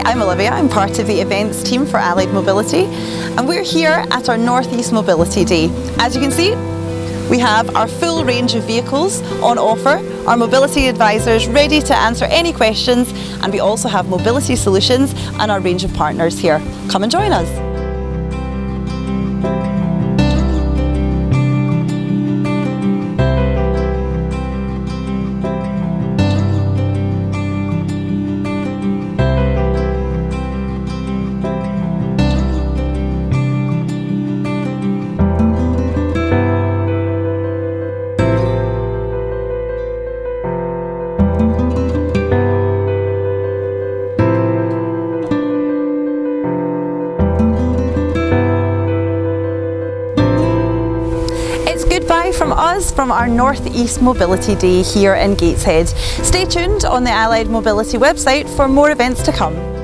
I'm Olivia, I'm part of the events team for Allied Mobility, and we're here at our North East Mobility Day. As you can see, we have our full range of vehicles on offer, our mobility advisors ready to answer any questions, and we also have mobility solutions and our range of partners here. Come and join us. Goodbye from us from our North East Mobility Day here in Gateshead. Stay tuned on the Allied Mobility website for more events to come.